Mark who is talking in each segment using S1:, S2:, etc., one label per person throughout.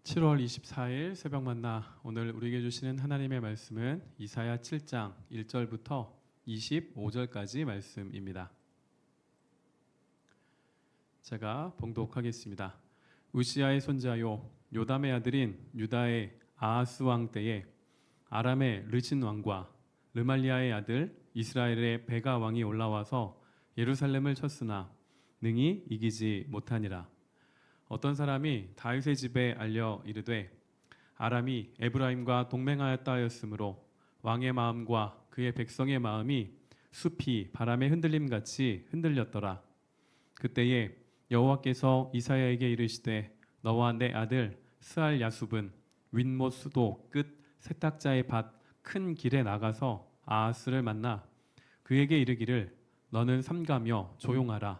S1: 7월 24일 새벽 만나 오늘 우리에게 주시는 하나님의 말씀은 이사야 7장 1절부터 25절까지 말씀입니다. 제가 봉독하겠습니다. 우시아의 손자요 요담의 아들인 유다의 아하스 왕 때에 아람의 르신 왕과 르말리아의 아들 이스라엘의 베가 왕이 올라와서 예루살렘을 쳤으나 능히 이기지 못하니라. 어떤 사람이 다윗의 집에 알려 이르되 아람이 에브라임과 동맹하였다 하였으므로 왕의 마음과 그의 백성의 마음이 숲이 바람의 흔들림같이 흔들렸더라. 그때에 여호와께서 이사야에게 이르시되 너와 내 아들 스알 야숲은 윗못 수도 끝 세탁자의 밭 큰 길에 나가서 아하스를 만나 그에게 이르기를 너는 삼가며 조용하라.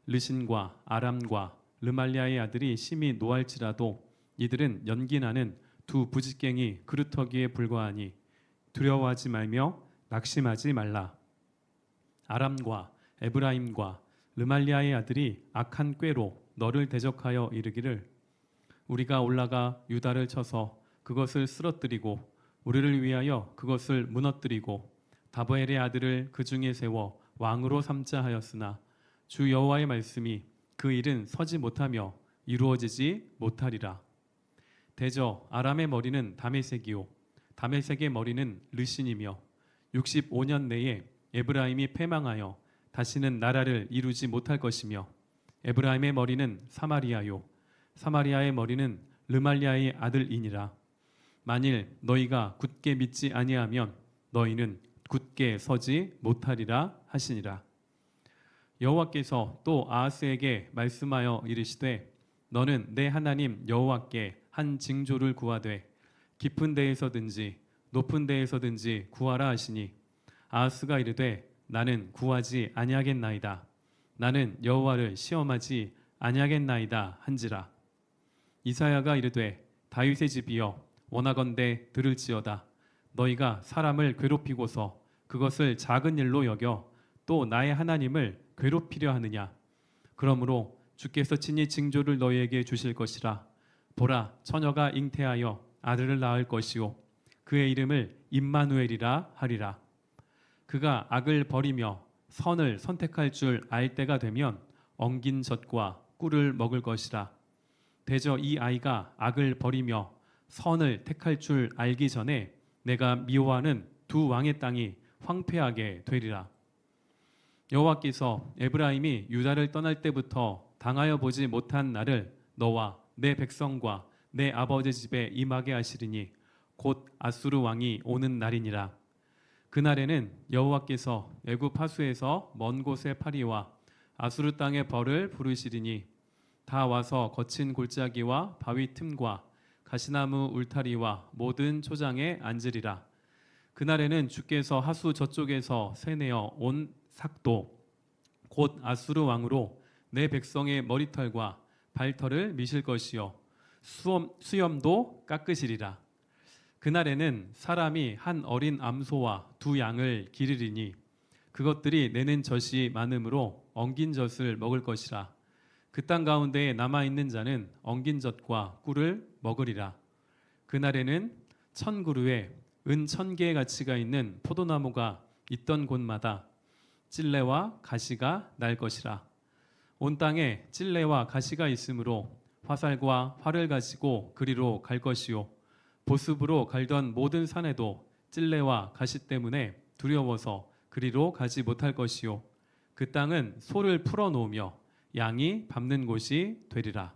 S1: 르신과 아람과 르말리아의 아들이 심히 노할지라도 이들은 연기나는 두 부짓갱이 그루터기에 불과하니 두려워하지 말며 낙심하지 말라. 아람과 에브라임과 르말리아의 아들이 악한 꾀로 너를 대적하여 이르기를 우리가 올라가 유다를 쳐서 그것을 쓰러뜨리고 우리를 위하여 그것을 무너뜨리고 다보엘의 아들을 그 중에 세워 왕으로 삼자 하였으나 주 여호와의 말씀이 그 일은 서지 못하며 이루어지지 못하리라. 대저 아람의 머리는 다메섹이요 다메섹의 머리는 르신이며 65년 내에 에브라임이 패망하여 다시는 나라를 이루지 못할 것이며 에브라임의 머리는 사마리아요 사마리아의 머리는 르말리아의 아들이니라. 만일 너희가 굳게 믿지 아니하면 너희는 굳게 서지 못하리라 하시니라. 여호와께서 또 아하스에게 말씀하여 이르시되 너는 내 하나님 여호와께 한 징조를 구하되 깊은 데에서든지 높은 데에서든지 구하라 하시니 아하스가 이르되 나는 구하지 아니하겠나이다. 나는 여호와를 시험하지 아니하겠나이다 한지라. 이사야가 이르되 다윗의 집이여 원하건대 들을지어다. 너희가 사람을 괴롭히고서 그것을 작은 일로 여겨 또 나의 하나님을 괴롭히려 하느냐. 그러므로 주께서 친히 징조를 너희에게 주실 것이라. 보라 처녀가 잉태하여 아들을 낳을 것이요 그의 이름을 임마누엘이라 하리라. 그가 악을 버리며 선을 선택할 줄 알 때가 되면 엉긴 젖과 꿀을 먹을 것이라. 대저 이 아이가 악을 버리며 선을 택할 줄 알기 전에 내가 미워하는 두 왕의 땅이 황폐하게 되리라. 여호와께서 에브라임이 유다를 떠날 때부터 당하여 보지 못한 날을 너와 내 백성과 내 아버지 집에 임하게 하시리니 곧 아수르 왕이 오는 날이니라. 그날에는 여호와께서 애굽 하수에서 먼 곳의 파리와 아수르 땅의 벌을 부르시리니 다 와서 거친 골짜기와 바위 틈과 가시나무 울타리와 모든 초장에 앉으리라. 그날에는 주께서 하수 저쪽에서 새내어 온 삭도 곧 아수르 왕으로 내 백성의 머리털과 발털을 미실 것이요 수염도 깎으시리라. 그날에는 사람이 한 어린 암소와 두 양을 기르리니 그것들이 내는 젖이 많으므로 엉긴 젖을 먹을 것이라. 그 땅 가운데에 남아있는 자는 엉긴 젖과 꿀을 먹으리라. 그날에는 1000그루에 은 1000개의 가치가 있는 포도나무가 있던 곳마다 찔레와 가시가 날 것이라. 온 땅에 찔레와 가시가 있으므로 화살과 활을 가지고 그리로 갈 것이요 보습으로 갈던 모든 산에도 찔레와 가시 때문에 두려워서 그리로 가지 못할 것이요 그 땅은 소를 풀어 놓으며 양이 밟는 곳이 되리라.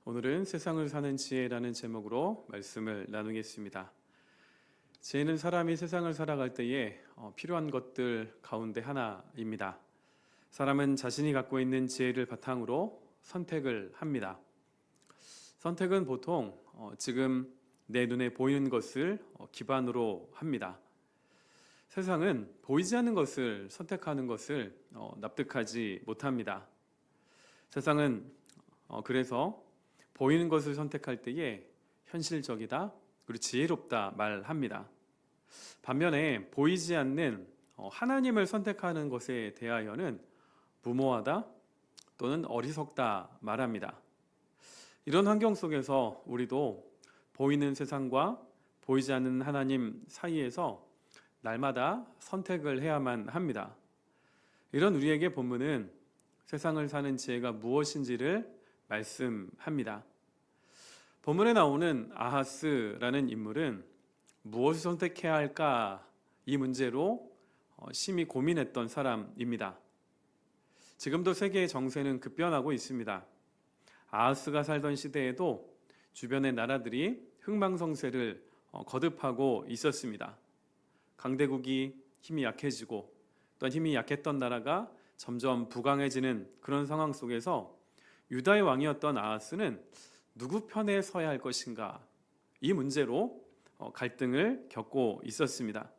S1: 오늘은 세상을 사는 지혜라는 제목으로 말씀을 나누겠습니다. 지혜는 사람이 세상을 살아갈 때에 필요한 것들 가운데 하나입니다. 사람은 자신이 갖고 있는 지혜를 바탕으로 선택을 합니다. 선택은 보통 지금 내 눈에 보이는 것을 기반으로 합니다. 세상은 보이지 않는 것을 선택하는 것을 납득하지 못합니다. 세상은 그래서 보이는 것을 선택할 때에 현실적이다 그리고 지혜롭다 말합니다. 반면에 보이지 않는 하나님을 선택하는 것에 대하여는 무모하다 또는 어리석다 말합니다. 이런 환경 속에서 우리도 보이는 세상과 보이지 않는 하나님 사이에서 날마다 선택을 해야만 합니다. 이런 우리에게 본문은 세상을 사는 지혜가 무엇인지를 말씀합니다. 본문에 나오는 아하스라는 인물은 무엇을 선택해야 할까 이 문제로 심히 고민했던 사람입니다. 지금도 세계의 정세는 급변하고 있습니다. 아하스가 살던 시대에도 주변의 나라들이 흥망성쇠를 거듭하고 있었습니다. 강대국이 힘이 약해지고 또 힘이 약했던 나라가 점점 부강해지는 그런 상황 속에서 유다의 왕이었던 아하스는 누구 편에 서야 할 것인가 이 문제로 갈등을 겪고 있었습니다.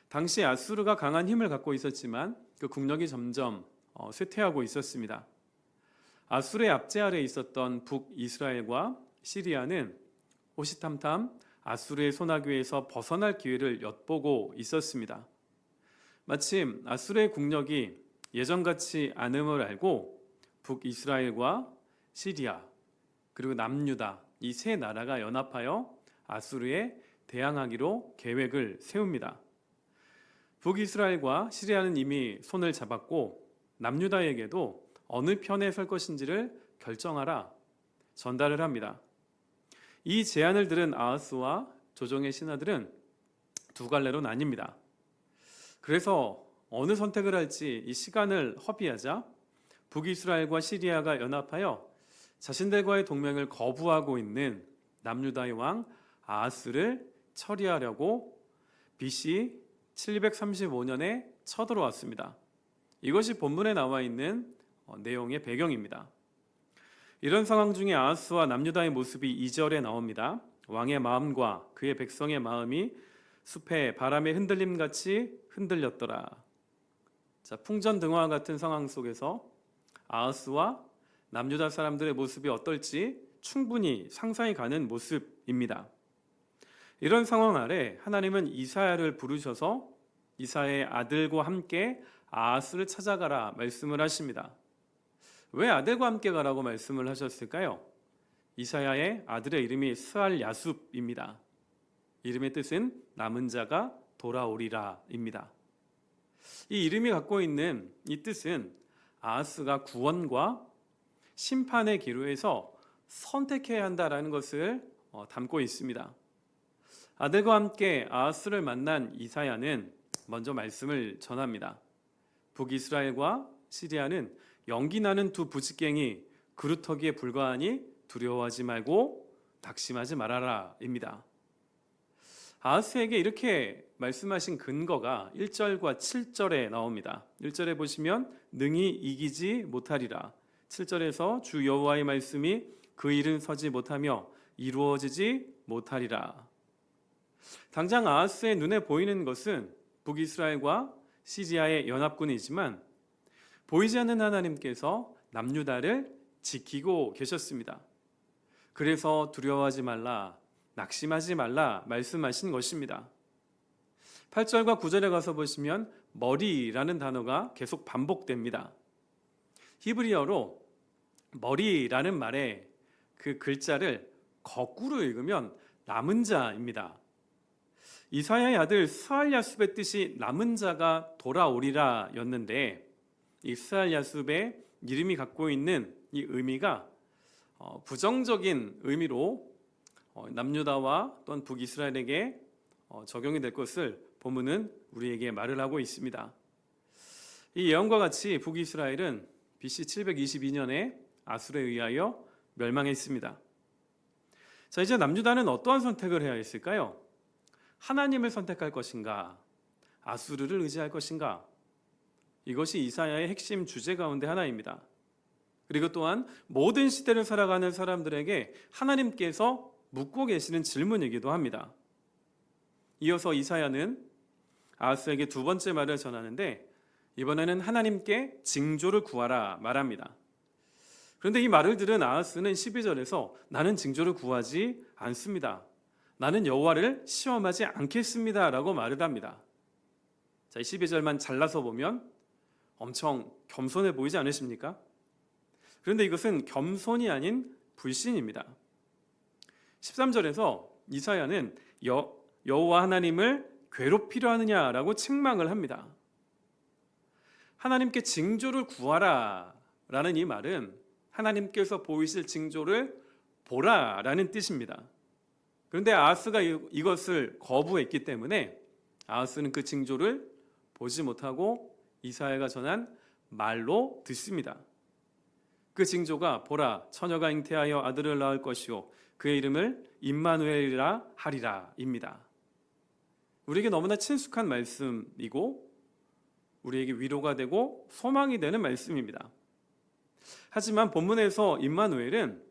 S1: 당시 아수르가 강한 힘을 갖고 있었지만 그 국력이 점점 쇠퇴하고 있었습니다. 아수르의 압제 아래 있었던 북이스라엘과 시리아는 호시탐탐 아수르의 소나귀에서 벗어날 기회를 엿보고 있었습니다. 마침 아수르의 국력이 예전같이 않음을 알고 북이스라엘과 시리아 그리고 남유다 이 세 나라가 연합하여 아수르에 대항하기로 계획을 세웁니다. 북이스라엘과 시리아는 이미 손을 잡았고 남유다에게도 어느 편에 설 것인지를 결정하라 전달을 합니다. 이 제안을 들은 아하스와 조정의 신하들은 두 갈래로 나뉩니다. 그래서 어느 선택을 할지 이 시간을 허비하자 북이스라엘과 시리아가 연합하여 자신들과의 동맹을 거부하고 있는 남유다의 왕 아하스를 처리하려고 BC 735년에 쳐들어왔습니다. 이것이 본문에 나와 있는 내용의 배경입니다. 이런 상황 중에 아하스와 남유다의 모습이 2절에 나옵니다. 왕의 마음과 그의 백성의 마음이 숲의 바람의 흔들림같이 흔들렸더라. 자, 풍전등화와 같은 상황 속에서 아하스와 남유다 사람들의 모습이 어떨지 충분히 상상이 가는 모습입니다. 이런 상황 아래 하나님은 이사야를 부르셔서 이사야의 아들과 함께 아하스를 찾아가라 말씀을 하십니다. 왜 아들과 함께 가라고 말씀을 하셨을까요? 이사야의 아들의 이름이 스알야숲입니다. 이름의 뜻은 남은 자가 돌아오리라입니다. 이 이름이 갖고 있는 이 뜻은 아하스가 구원과 심판의 기로에서 선택해야 한다라는 것을 담고 있습니다. 아들과 함께 아하스를 만난 이사야는 먼저 말씀을 전합니다. 북이스라엘과 시리아는 연기나는 두 부직갱이 그루터기에 불과하니 두려워하지 말고 낙심하지 말아라입니다. 아하스에게 이렇게 말씀하신 근거가 1절과 7절에 나옵니다. 1절에 보시면 능히 이기지 못하리라. 7절에서 주 여호와의 말씀이 그 일은 서지 못하며 이루어지지 못하리라. 당장 아하스의 눈에 보이는 것은 북이스라엘과 시리아의 연합군이지만 보이지 않는 하나님께서 남유다를 지키고 계셨습니다. 그래서 두려워하지 말라, 낙심하지 말라 말씀하신 것입니다. 8절과 9절에 가서 보시면 머리라는 단어가 계속 반복됩니다. 히브리어로 머리라는 말에 그 글자를 거꾸로 읽으면 남은 자입니다. 이사야의 아들 스알야숲의 뜻이 남은 자가 돌아오리라 였는데 이 스알야숲의 이름이 갖고 있는 이 의미가 부정적인 의미로 남유다와 또는 북이스라엘에게 적용이 될 것을 본문은 우리에게 말을 하고 있습니다. 이 예언과 같이 북이스라엘은 BC 722년에 아수르에 의하여 멸망했습니다. 자, 이제 남유다는 어떠한 선택을 해야 했을까요? 하나님을 선택할 것인가? 아수르를 의지할 것인가? 이것이 이사야의 핵심 주제 가운데 하나입니다. 그리고 또한 모든 시대를 살아가는 사람들에게 하나님께서 묻고 계시는 질문이기도 합니다. 이어서 이사야는 아하스에게 두 번째 말을 전하는데 이번에는 하나님께 징조를 구하라 말합니다. 그런데 이 말을 들은 아하스는 12절에서 나는 징조를 구하지 않습니다. 나는 여호와를 시험하지 않겠습니다 라고 말을 합니다. 자, 12절만 잘라서 보면 엄청 겸손해 보이지 않으십니까? 그런데 이것은 겸손이 아닌 불신입니다. 13절에서 이사야는 여호와 하나님을 괴롭히려 하느냐라고 책망을 합니다. 하나님께 징조를 구하라 라는 이 말은 하나님께서 보이실 징조를 보라라는 뜻입니다. 그런데 아하스가 이것을 거부했기 때문에 아하스는 그 징조를 보지 못하고 이사야가 전한 말로 듣습니다. 그 징조가 보라, 처녀가 잉태하여 아들을 낳을 것이요 그의 이름을 임마누엘이라 하리라 입니다. 우리에게 너무나 친숙한 말씀이고 우리에게 위로가 되고 소망이 되는 말씀입니다. 하지만 본문에서 임마누엘은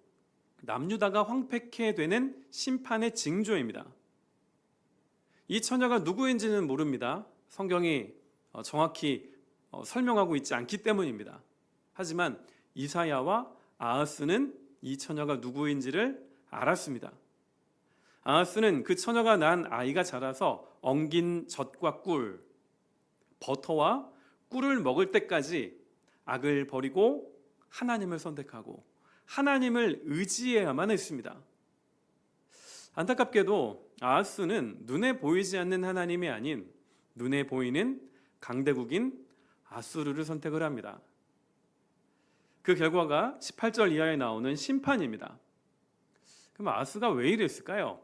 S1: 남유다가 황폐케 되는 심판의 징조입니다. 이 처녀가 누구인지는 모릅니다. 성경이 정확히 설명하고 있지 않기 때문입니다. 하지만 이사야와 아하스는 이 처녀가 누구인지를 알았습니다. 아하스는 그 처녀가 낳은 아이가 자라서 엉긴 젖과 꿀, 버터와 꿀을 먹을 때까지 악을 버리고 하나님을 선택하고 하나님을 의지해야만 했습니다. 안타깝게도 아하스는 눈에 보이지 않는 하나님이 아닌 눈에 보이는 강대국인 아수르를 선택을 합니다. 그 결과가 18절 이하에 나오는 심판입니다. 그럼 아하스가 왜 이랬을까요?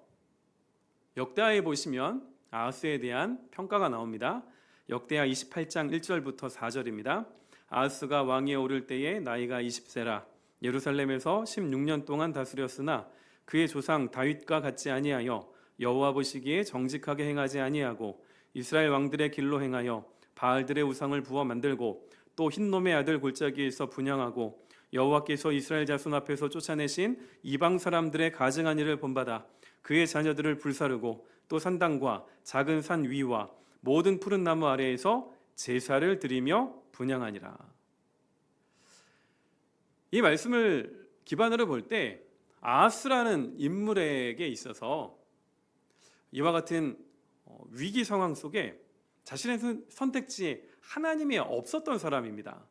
S1: 역대하에 보시면 아하스에 대한 평가가 나옵니다. 역대하 28장 1절부터 4절입니다. 아하스가 왕위에 오를 때에 나이가 20세라 예루살렘에서 16년 동안 다스렸으나 그의 조상 다윗과 같지 아니하여 여호와 보시기에 정직하게 행하지 아니하고 이스라엘 왕들의 길로 행하여 바알들의 우상을 부어 만들고 또 흰놈의 아들 골짜기에서 분향하고 여호와께서 이스라엘 자손 앞에서 쫓아내신 이방 사람들의 가증한 일을 본받아 그의 자녀들을 불사르고 또 산당과 작은 산 위와 모든 푸른 나무 아래에서 제사를 드리며 분향하니라. 이 말씀을 기반으로 볼 때 아하스라는 인물에게 있어서 이와 같은 위기 상황 속에 자신의 선택지에 하나님이 없었던 사람입니다.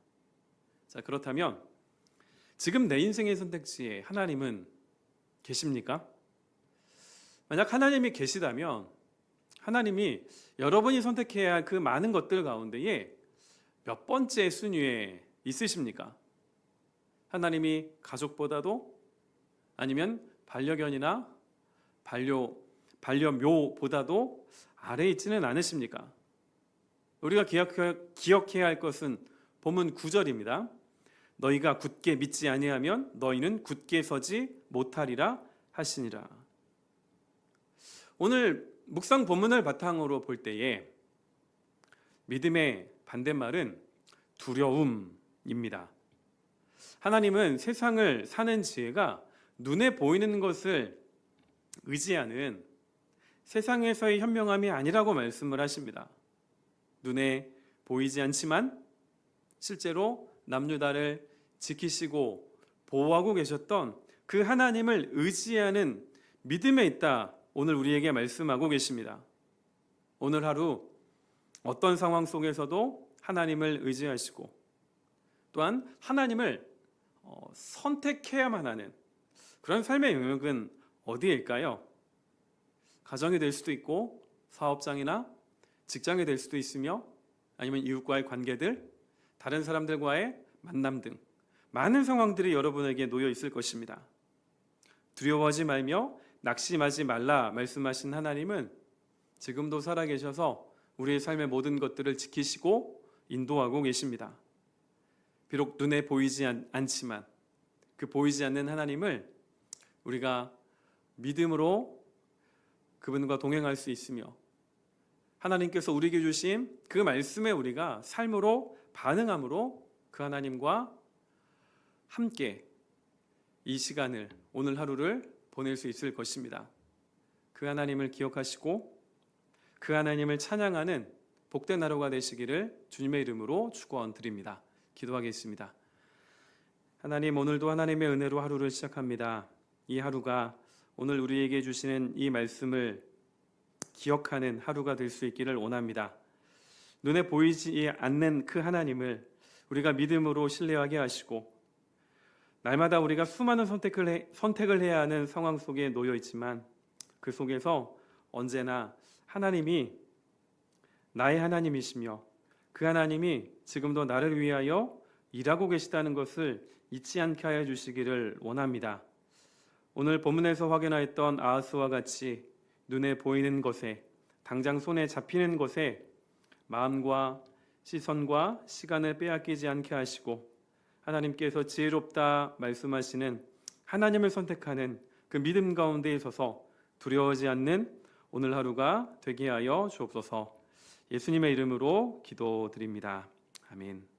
S1: 자, 그렇다면 지금 내 인생의 선택지에 하나님은 계십니까? 만약 하나님이 계시다면 하나님이 여러분이 선택해야 할 그 많은 것들 가운데에 몇 번째 순위에 있으십니까? 하나님이 가족보다도 아니면 반려견이나 반려묘보다도 아래에 있지는 않으십니까? 우리가 기억해야 할 것은 본문 9절입니다. 너희가 굳게 믿지 아니하면 너희는 굳게 서지 못하리라 하시니라. 오늘 묵상 본문을 바탕으로 볼 때에 믿음의 반대말은 두려움입니다. 하나님은 세상을 사는 지혜가 눈에 보이는 것을 의지하는 세상에서의 현명함이 아니라고 말씀을 하십니다. 눈에 보이지 않지만 실제로 남유다를 지키시고 보호하고 계셨던 그 하나님을 의지하는 믿음에 있다. 오늘 우리에게 말씀하고 계십니다. 오늘 하루 어떤 상황 속에서도 하나님을 의지하시고 또한 하나님을 선택해야만 하는 그런 삶의 영역은 어디일까요? 가정이 될 수도 있고 사업장이나 직장이 될 수도 있으며 아니면 이웃과의 관계들, 다른 사람들과의 만남 등 많은 상황들이 여러분에게 놓여 있을 것입니다. 두려워하지 말며 낙심하지 말라 말씀하신 하나님은 지금도 살아계셔서 우리의 삶의 모든 것들을 지키시고 인도하고 계십니다. 비록 눈에 보이지 않지만 그 보이지 않는 하나님을 우리가 믿음으로 그분과 동행할 수 있으며 하나님께서 우리에게 주신 그 말씀에 우리가 삶으로 반응함으로 그 하나님과 함께 이 시간을 오늘 하루를 보낼 수 있을 것입니다. 그 하나님을 기억하시고 그 하나님을 찬양하는 복된 하루가 되시기를 주님의 이름으로 축원드립니다. 기도하겠습니다. 하나님, 오늘도 하나님의 은혜로 하루를 시작합니다. 이 하루가 오늘 우리에게 주시는 이 말씀을 기억하는 하루가 될 수 있기를 원합니다. 눈에 보이지 않는 그 하나님을
S2: 우리가 믿음으로 신뢰하게 하시고, 날마다 우리가 수많은 선택을 해야 하는 상황 속에 놓여 있지만 그 속에서 언제나 하나님이 나의 하나님이시며 그 하나님이 지금도 나를 위하여 일하고 계시다는 것을 잊지 않게 하여 주시기를 원합니다. 오늘 본문에서 확인하였던 아하스와 같이 눈에 보이는 것에, 당장 손에 잡히는 것에 마음과 시선과 시간을 빼앗기지 않게 하시고, 하나님께서 지혜롭다 말씀하시는 하나님을 선택하는 그 믿음 가운데 있어서 두려워하지 않는 오늘 하루가 되게 하여 주옵소서. 예수님의 이름으로 기도드립니다. 아멘.